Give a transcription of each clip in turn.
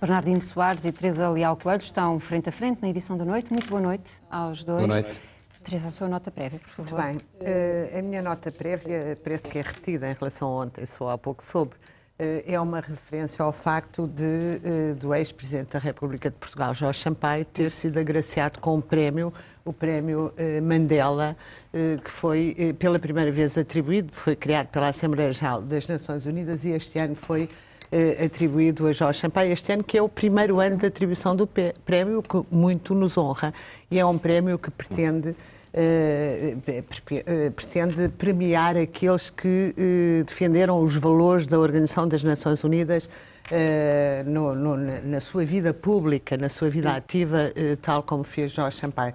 Bernardino Soares e Teresa Leal Coelho estão frente a frente na edição da noite. Muito boa noite aos dois. Boa noite. Teresa, a sua nota prévia, por favor. Muito bem. A minha nota prévia, parece que é repetida em relação a ontem, só há pouco soube, é uma referência ao facto do ex-presidente da República de Portugal, Jorge Sampaio, ter sido agraciado com um prémio, o prémio Mandela, que foi pela primeira vez atribuído, foi criado pela Assembleia Geral das Nações Unidas e este ano foi atribuído a Jorge Sampaio, este ano que é o primeiro ano de atribuição do prémio, que muito nos honra, e é um prémio que pretende premiar aqueles que defenderam os valores da Organização das Nações Unidas na sua vida pública, na sua vida ativa, tal como fez Jorge Sampaio.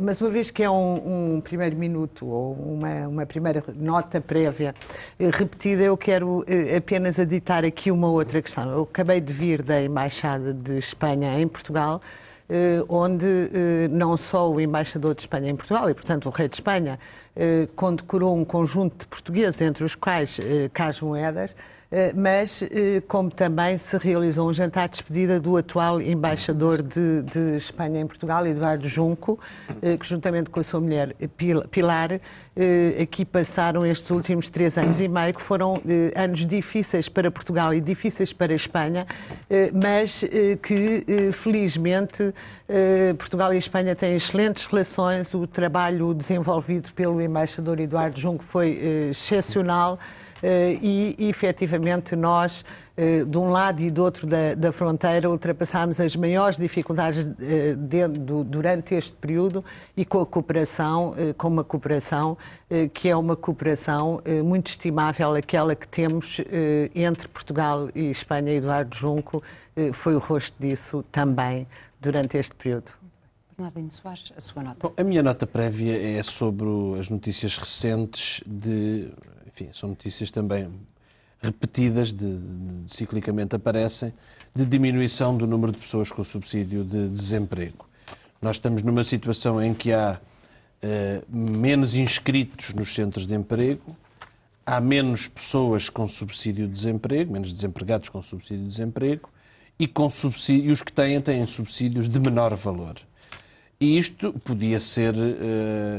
Mas uma vez que é um primeiro minuto ou uma primeira nota prévia repetida, eu quero apenas aditar aqui uma outra questão. Eu acabei de vir da Embaixada de Espanha em Portugal, onde não só o embaixador de Espanha em Portugal, e portanto o rei de Espanha, condecorou um conjunto de portugueses, entre os quais Carlos Moedas, mas como também se realizou um jantar de despedida do atual embaixador de Espanha em Portugal, Eduardo Junco, que juntamente com a sua mulher Pilar, aqui passaram estes últimos 3 anos e meio, que foram anos difíceis para Portugal e difíceis para a Espanha, mas que felizmente Portugal e a Espanha têm excelentes relações. O trabalho desenvolvido pelo embaixador Eduardo Junco foi excepcional. E efetivamente nós, de um lado e do outro da fronteira, ultrapassámos as maiores dificuldades durante este período e com uma cooperação que é uma cooperação muito estimável, aquela que temos entre Portugal e Espanha. Eduardo Junco foi o rosto disso também durante este período. Bernardino Soares, a sua nota. Bom, a minha nota prévia é sobre as notícias recentes enfim, são notícias também repetidas, ciclicamente aparecem, de diminuição do número de pessoas com subsídio de desemprego. Nós estamos numa situação em que há menos inscritos nos centros de emprego, há menos pessoas com subsídio de desemprego, menos desempregados com subsídio de desemprego, e os que têm subsídios de menor valor. E isto podia ser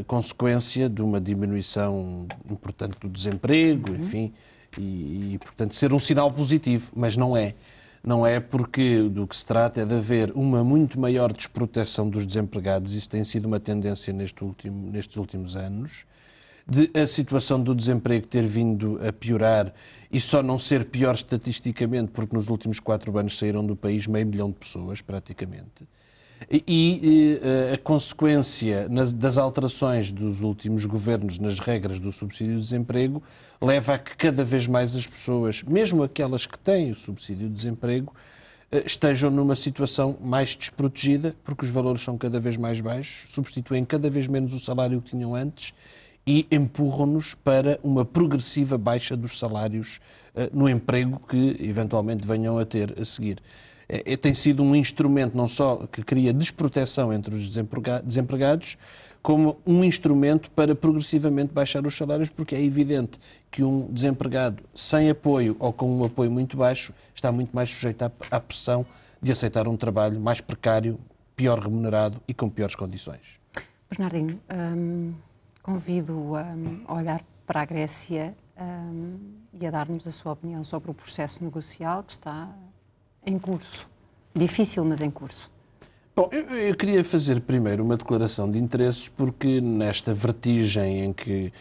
consequência de uma diminuição importante do desemprego, enfim, e, portanto, ser um sinal positivo, mas não é. Não é, porque do que se trata é de haver uma muito maior desproteção dos desempregados. Isso tem sido uma tendência nestes últimos anos, de a situação do desemprego ter vindo a piorar e só não ser pior estatisticamente, porque nos últimos 4 anos saíram do país 500 mil de pessoas, praticamente. E a consequência das alterações dos últimos governos nas regras do subsídio de desemprego leva a que cada vez mais as pessoas, mesmo aquelas que têm o subsídio de desemprego, estejam numa situação mais desprotegida, porque os valores são cada vez mais baixos, substituem cada vez menos o salário que tinham antes e empurram-nos para uma progressiva baixa dos salários no emprego que eventualmente venham a ter a seguir. Tem sido um instrumento não só que cria desproteção entre os desempregados, como um instrumento para progressivamente baixar os salários, porque é evidente que um desempregado sem apoio ou com um apoio muito baixo está muito mais sujeito à pressão de aceitar um trabalho mais precário, pior remunerado e com piores condições. Bernardino, convido a olhar para a Grécia e a dar-nos a sua opinião sobre o processo negocial que está em curso. Difícil, mas em curso. Bom, eu queria fazer primeiro uma declaração de interesses, porque nesta vertigem em que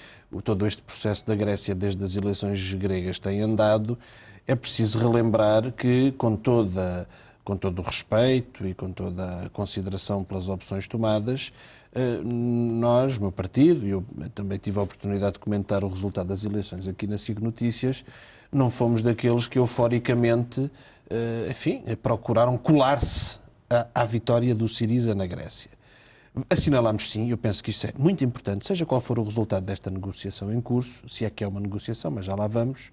todo este processo da Grécia, desde as eleições gregas, tem andado, é preciso relembrar que, com todo o respeito e com toda a consideração pelas opções tomadas, nós, o meu partido, e eu também tive a oportunidade de comentar o resultado das eleições aqui na SIG Notícias, não fomos daqueles que euforicamente, enfim, procuraram colar-se à vitória do Syriza na Grécia. Assinalámos sim, eu penso que isso é muito importante, seja qual for o resultado desta negociação em curso, se é que é uma negociação, mas já lá vamos,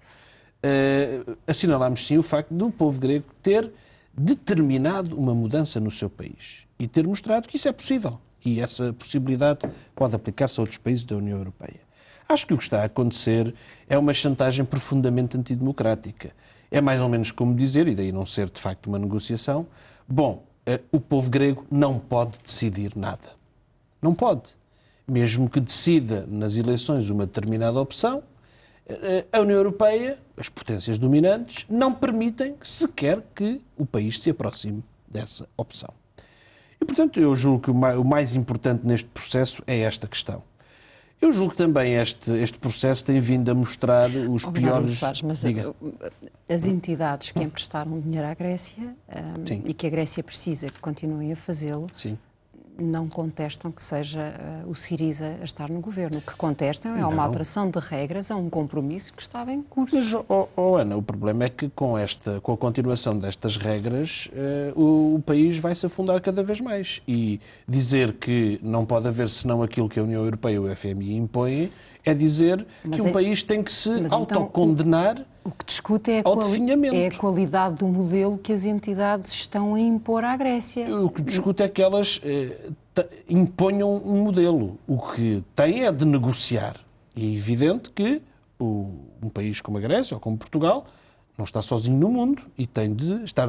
assinalámos sim o facto do povo grego ter determinado uma mudança no seu país e ter mostrado que isso é possível. E essa possibilidade pode aplicar-se a outros países da União Europeia. Acho que o que está a acontecer é uma chantagem profundamente antidemocrática. É mais ou menos como dizer, e daí não ser de facto uma negociação, bom, o povo grego não pode decidir nada. Não pode. Mesmo que decida nas eleições uma determinada opção, a União Europeia, as potências dominantes, não permitem sequer que o país se aproxime dessa opção. E, portanto, eu julgo que o mais importante neste processo é esta questão. Eu julgo que também este processo tem vindo a mostrar os piores... Soares, mas as entidades que emprestaram dinheiro à Grécia e que a Grécia precisa que continuem a fazê-lo, Sim. não contestam que seja o Syriza a estar no governo. O que contestam é uma alteração de regras a um compromisso que estava em curso. Mas, Ana, o problema é que com a continuação destas regras, o país vai se afundar cada vez mais. E dizer que não pode haver senão aquilo que a União Europeia e o FMI impõem é dizer que um país tem que se autocondenar. O que discute é a qualidade do modelo que as entidades estão a impor à Grécia. O que discute é que elas imponham um modelo. O que tem é de negociar. E é evidente que um país como a Grécia ou como Portugal não está sozinho no mundo e tem de estar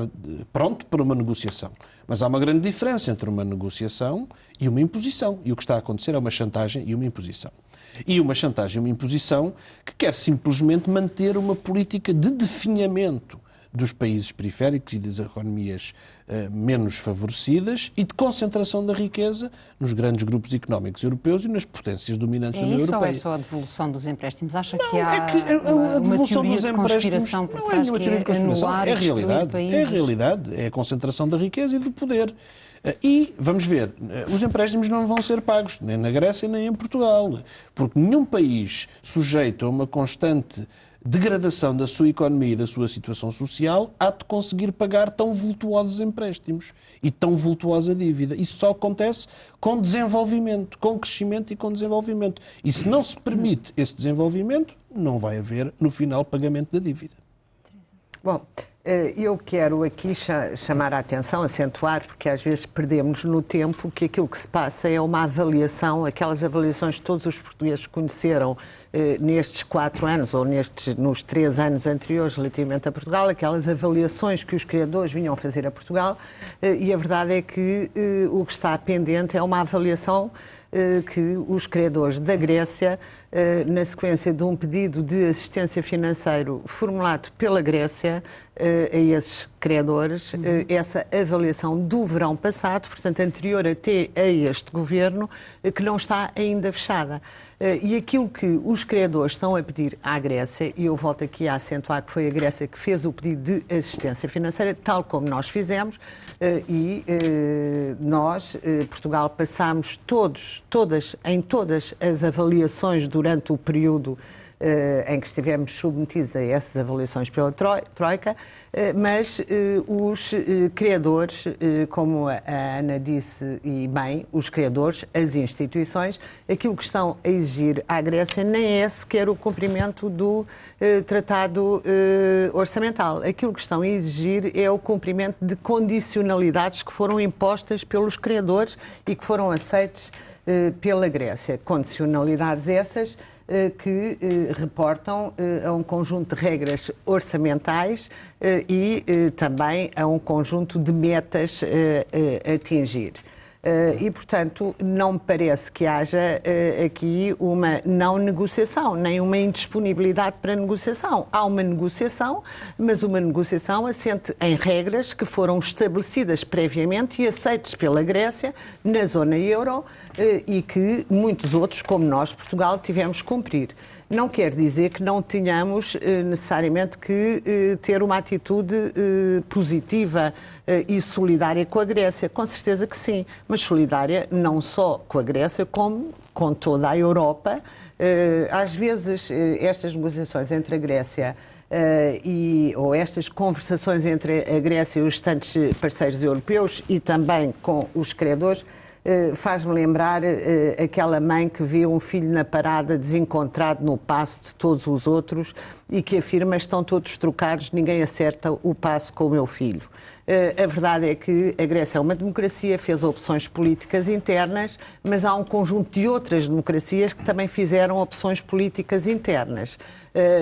pronto para uma negociação. Mas há uma grande diferença entre uma negociação e uma imposição. E o que está a acontecer é uma chantagem e uma imposição. E uma chantagem e uma imposição que quer simplesmente manter uma política de definhamento dos países periféricos e das economias menos favorecidas e de concentração da riqueza nos grandes grupos económicos europeus e nas potências dominantes da União Europeia. É isso ou é só a devolução dos empréstimos? Acha que há a devolução dos empréstimos por trás que é anular, é a realidade, é a concentração da riqueza e do poder. E, vamos ver, os empréstimos não vão ser pagos, nem na Grécia nem em Portugal, porque nenhum país sujeito a uma constante degradação da sua economia e da sua situação social há de conseguir pagar tão vultuosos empréstimos e tão vultuosa dívida. Isso só acontece com desenvolvimento, com crescimento e com desenvolvimento. E se não se permite esse desenvolvimento, não vai haver, no final, pagamento da dívida. Bom, eu quero aqui chamar a atenção, acentuar, porque às vezes perdemos no tempo que aquilo que se passa é uma avaliação, aquelas avaliações que todos os portugueses conheceram nestes 4 anos ou nos 3 anos anteriores relativamente a Portugal, aquelas avaliações que os criadores vinham fazer a Portugal, e a verdade é que o que está pendente é uma avaliação que os criadores da Grécia, na sequência de um pedido de assistência financeira formulado pela Grécia a esses criadores, essa avaliação do verão passado, portanto anterior até a este governo, que não está ainda fechada. E aquilo que os criadores estão a pedir à Grécia, e eu volto aqui a acentuar que foi a Grécia que fez o pedido de assistência financeira, tal como nós fizemos, e nós, Portugal, passámos em todas as avaliações durante o período em que estivemos submetidos a essas avaliações pela Troika, mas os criadores, como a Ana disse e bem, os criadores, as instituições, aquilo que estão a exigir à Grécia nem é sequer o cumprimento do tratado orçamental. Aquilo que estão a exigir é o cumprimento de condicionalidades que foram impostas pelos criadores e que foram aceites pela Grécia. Condicionalidades essas que reportam a um conjunto de regras orçamentais e também a um conjunto de metas a atingir. E, portanto, não me parece que haja aqui uma não negociação, nem uma indisponibilidade para negociação. Há uma negociação, mas uma negociação assente em regras que foram estabelecidas previamente e aceitas pela Grécia na zona euro e que muitos outros, como nós, Portugal, tivemos que cumprir. Não quer dizer que não tenhamos necessariamente que ter uma atitude positiva e solidária com a Grécia. Com certeza que sim, mas solidária não só com a Grécia, como com toda a Europa. Às vezes, estas negociações entre a Grécia ou estas conversações entre a Grécia e os restantes parceiros europeus e também com os credores, faz-me lembrar aquela mãe que vê um filho na parada desencontrado no passo de todos os outros e que afirma: estão todos trocados, ninguém acerta o passo com o meu filho. A verdade é que a Grécia é uma democracia, fez opções políticas internas, mas há um conjunto de outras democracias que também fizeram opções políticas internas.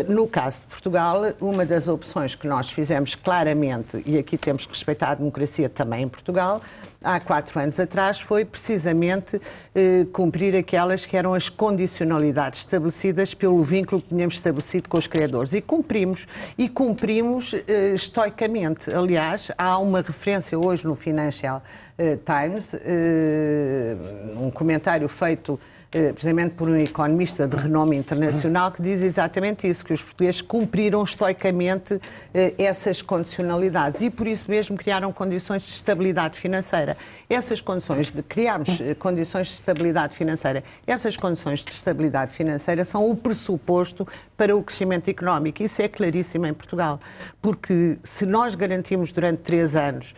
No caso de Portugal, uma das opções que nós fizemos claramente, e aqui temos que respeitar a democracia também em Portugal, há 4 anos atrás, foi precisamente cumprir aquelas que eram as condicionalidades estabelecidas pelo vínculo que tínhamos estabelecido com os credores. E cumprimos estoicamente. Aliás, há uma referência hoje no Financial Times, um comentário feito precisamente por um economista de renome internacional, que diz exatamente isso, que os portugueses cumpriram estoicamente essas condicionalidades e por isso mesmo criaram condições de estabilidade financeira. Criámos condições de estabilidade financeira. Essas condições de estabilidade financeira são o pressuposto para o crescimento económico. Isso é claríssimo em Portugal, porque se nós garantimos durante 3 anos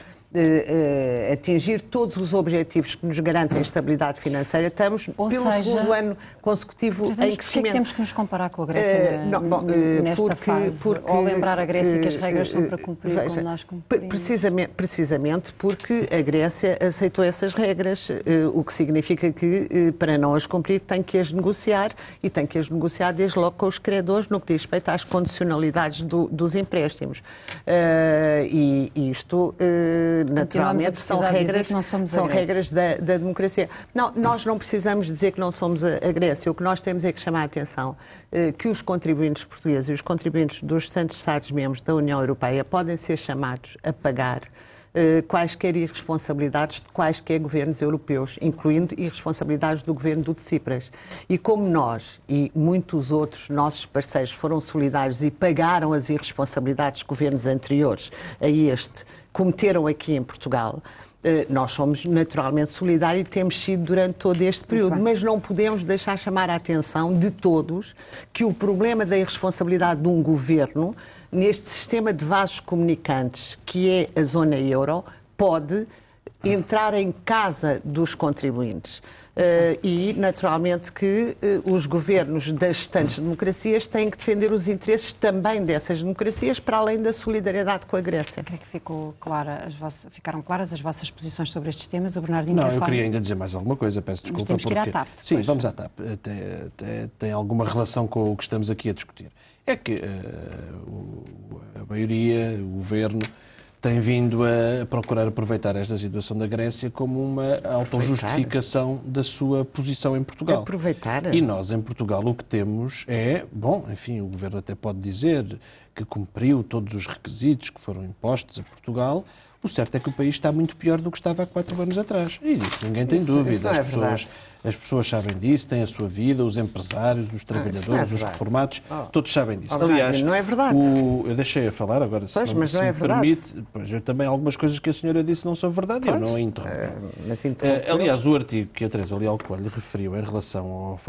atingir todos os objetivos que nos garantem estabilidade financeira, estamos pelo segundo ano consecutivo em crescimento. Porquê é que temos que nos comparar com a Grécia nesta fase? Ou lembrar a Grécia que as regras são para cumprir como nós cumprimos? Precisamente porque a Grécia aceitou essas regras, o que significa que para não as cumprir tem que as negociar e tem que as negociar desde logo com os credores no que diz respeito às condicionalidades dos empréstimos. E isto naturalmente são regras da democracia. Não, nós não precisamos dizer que não somos a Grécia. O que nós temos é que chamar a atenção que os contribuintes portugueses e os contribuintes dos restantes Estados-membros da União Europeia podem ser chamados a pagar quaisquer irresponsabilidades de quaisquer governos europeus, incluindo irresponsabilidades do governo do Tsipras. E como nós e muitos outros nossos parceiros foram solidários e pagaram as irresponsabilidades de governos anteriores a este, cometeram aqui em Portugal, nós somos naturalmente solidários e temos sido durante todo este período, mas não podemos deixar chamar a atenção de todos que o problema da irresponsabilidade de um governo neste sistema de vasos comunicantes que é a zona euro pode entrar em casa dos contribuintes. E, naturalmente, que os governos das restantes democracias têm que defender os interesses também dessas democracias, para além da solidariedade com a Grécia. Creio que ficaram claras as vossas posições sobre estes temas. O Bernardino Não, eu queria ainda dizer mais alguma coisa, peço desculpa. Mas temos que ir à TAP depois. Sim, vamos à TAP. Tem alguma relação com o que estamos aqui a discutir. É que a maioria, o governo, tem vindo a procurar aproveitar esta situação da Grécia como uma autojustificação da sua posição em Portugal. Aproveitar? E nós, em Portugal, o que temos é, o Governo até pode dizer que cumpriu todos os requisitos que foram impostos a Portugal. O certo é que o país está muito pior do que estava há 4 anos atrás. E disso ninguém tem dúvida. As pessoas sabem disso, têm a sua vida, os empresários, os trabalhadores, os reformados, todos sabem disso. Aliás, não é verdade. Eu deixei a falar agora, se me permite. Pois, eu também, algumas coisas que a senhora disse não são verdade, eu não a interrompo. Aliás, o artigo que a Teresa Leal Coelho referiu em relação ao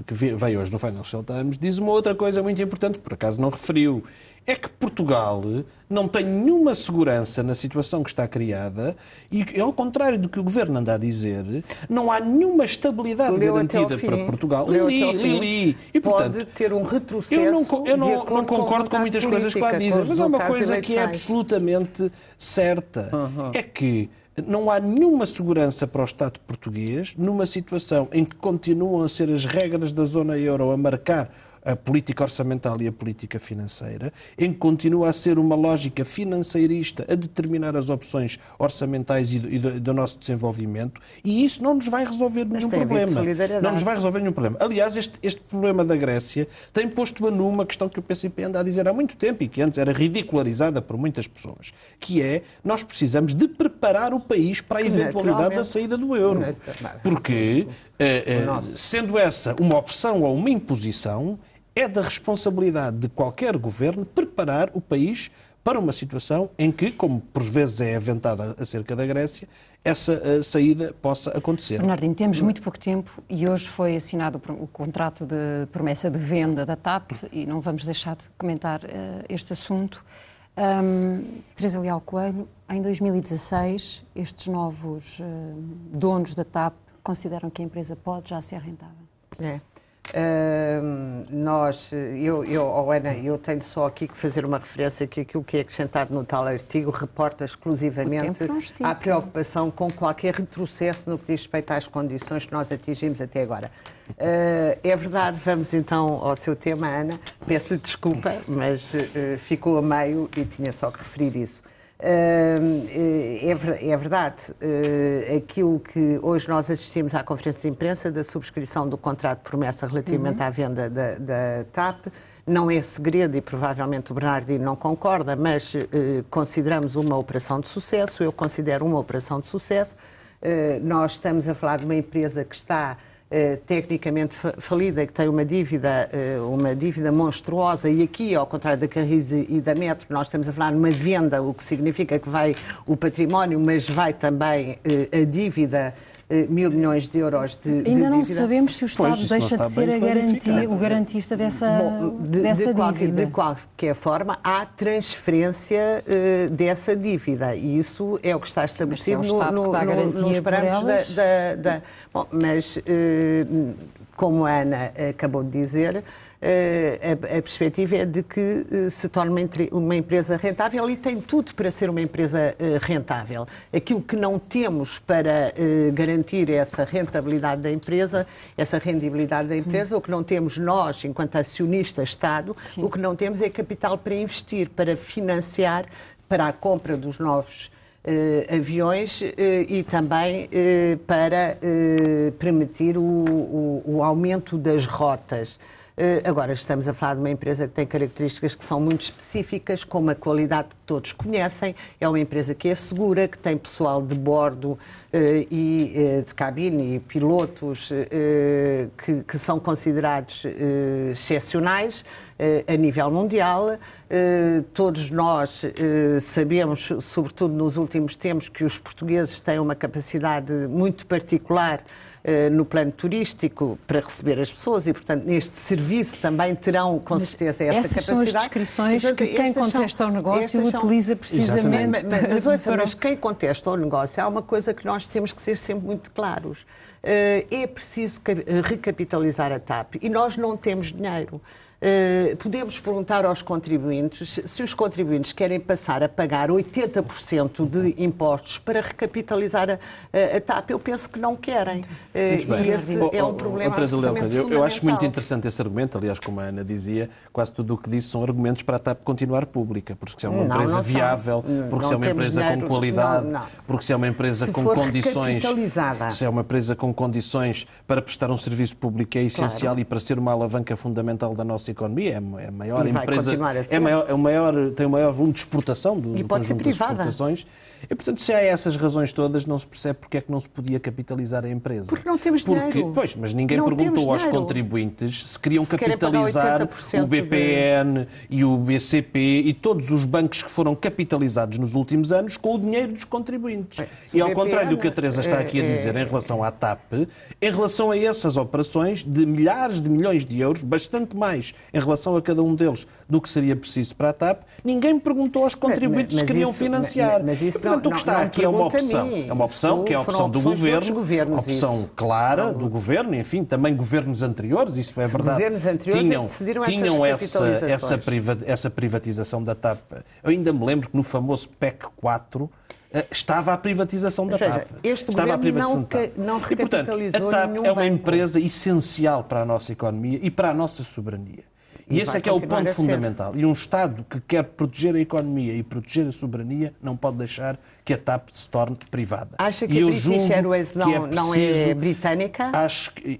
que veio hoje no Financial Times diz uma outra coisa muito importante, por acaso não referiu. É que Portugal não tem nenhuma segurança na situação que está criada e, ao contrário do que o Governo anda a dizer, não há nenhuma estabilidade garantida para Portugal. E, portanto, pode ter um retrocesso. Eu não concordo com muitas coisas que lá dizem, mas há uma coisa que é absolutamente certa. É que não há nenhuma segurança para o Estado português numa situação em que continuam a ser as regras da zona euro a marcar a política orçamental e a política financeira, em que continua a ser uma lógica financeirista a determinar as opções orçamentais e do nosso desenvolvimento, e isso não nos vai resolver nenhum problema. Não nos vai resolver nenhum problema. Aliás, este problema da Grécia tem posto a numa questão que o PCP anda a dizer há muito tempo e que antes era ridicularizada por muitas pessoas, que é, nós precisamos de preparar o país para a eventualidade da saída do euro. Porque, sendo essa uma opção ou uma imposição, é da responsabilidade de qualquer governo preparar o país para uma situação em que, como por vezes é aventada acerca da Grécia, essa saída possa acontecer. Bernardino, temos muito pouco tempo e hoje foi assinado o contrato de promessa de venda da TAP e não vamos deixar de comentar este assunto. Teresa Leal Coelho, em 2016, estes novos donos da TAP consideram que a empresa pode já ser rentável? Ana, eu tenho só aqui que fazer uma referência que aquilo que é acrescentado no tal artigo reporta exclusivamente à preocupação com qualquer retrocesso no que diz respeito às condições que nós atingimos até agora. É verdade, vamos então ao seu tema, Ana. Peço-lhe desculpa, mas ficou a meio e tinha só que referir isso. É verdade, aquilo que hoje nós assistimos à conferência de imprensa da subscrição do contrato de promessa relativamente à venda da TAP, não é segredo e provavelmente o Bernardino não concorda, mas consideramos uma operação de sucesso, eu considero uma operação de sucesso. Nós estamos a falar de uma empresa que está tecnicamente falida, que tem uma dívida monstruosa, e aqui, ao contrário da Carris e da Metro, nós estamos a falar de uma venda, o que significa que vai o património, mas vai também a dívida, 1.000 milhões de euros de Ainda dívida. não sabemos se o Estado deixa de ser o garantista dessa dívida. De qualquer forma, há transferência dessa dívida e isso é o que está estabelecido nos parâmetros Bom, mas, como a Ana acabou de dizer, a perspectiva é de que se torne uma empresa rentável e tem tudo para ser uma empresa rentável. Aquilo que não temos para garantir essa rentabilidade da empresa, essa rendibilidade da empresa, o que não temos nós, enquanto acionista Estado, o que não temos é capital para investir, para financiar, para a compra dos novos aviões e também para permitir o aumento das rotas. Agora, estamos a falar de uma empresa que tem características que são muito específicas, com uma qualidade que todos conhecem. É uma empresa que é segura, que tem pessoal de bordo e de cabine e pilotos que são considerados excepcionais a nível mundial. Todos nós sabemos, sobretudo nos últimos tempos, que os portugueses têm uma capacidade muito particular no plano turístico para receber as pessoas e, portanto, neste serviço também terão, com certeza, essa capacidade. Essas são as descrições que quem contesta ao negócio utiliza precisamente mas quem contesta ao negócio, há uma coisa que nós temos que ser sempre muito claros. É preciso recapitalizar a TAP e nós não temos dinheiro. Podemos perguntar aos contribuintes se os contribuintes querem passar a pagar 80% de impostos para recapitalizar a TAP. Eu penso que não querem. E esse é um problema absolutamente fundamental. Eu acho muito interessante esse argumento. Aliás, como a Ana dizia, quase tudo o que disse são argumentos para a TAP continuar pública. Porque se é uma empresa viável, porque se é uma empresa com qualidade, porque se é uma empresa com condições... Se é uma empresa com condições para prestar um serviço público é essencial e para ser uma alavanca fundamental da nossa economia, é a maior empresa, tem o maior volume de exportação do conjunto das exportações. E, portanto, se há essas razões todas, não se percebe porque é que não se podia capitalizar a empresa. Porque não temos dinheiro. Pois, mas ninguém perguntou aos contribuintes se queriam capitalizar o BPN e o BCP e todos os bancos que foram capitalizados nos últimos anos com o dinheiro dos contribuintes. E ao contrário do que a Teresa está aqui a dizer em relação à TAP, em relação a essas operações de milhares de milhões de euros, bastante mais em relação a cada um deles do que seria preciso para a TAP, ninguém perguntou aos contribuintes se queriam financiar. Portanto, o que está aqui é uma opção. É uma opção que é a opção do governo, a opção clara do governo, enfim, também governos anteriores, isso é verdade. Governos anteriores tinham essa privatização da TAP. Eu ainda me lembro que no famoso PEC 4 estava a privatização da TAP. Este governo não recapitalizou. E, portanto, a TAP é uma empresa essencial para a nossa economia e para a nossa soberania. E esse é que é o ponto fundamental. E um Estado que quer proteger a economia e proteger a soberania não pode deixar que a TAP se torne privada. Acha que a British Airways não é britânica?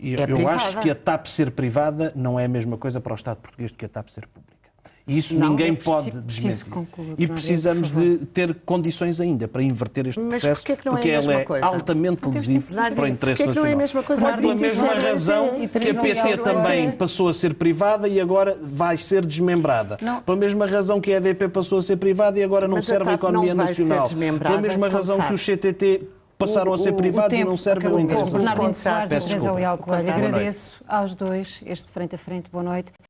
Eu acho que a TAP ser privada não é a mesma coisa para o Estado português do que a TAP ser pública. E isso ninguém pode desmentir. E precisamos de ter condições ainda para inverter este processo, porque ele é altamente lesivo para o interesse nacional. Pela mesma razão que a PT também passou a ser privada e agora vai ser desmembrada. Pela mesma razão que a EDP passou a ser privada e agora não serve a economia nacional. Pela mesma razão que os CTT passaram a ser privados e não servem ao interesse nacional. Bernardino Soares e Teresa Leal Coelho, agradeço aos dois este frente a frente. Boa noite.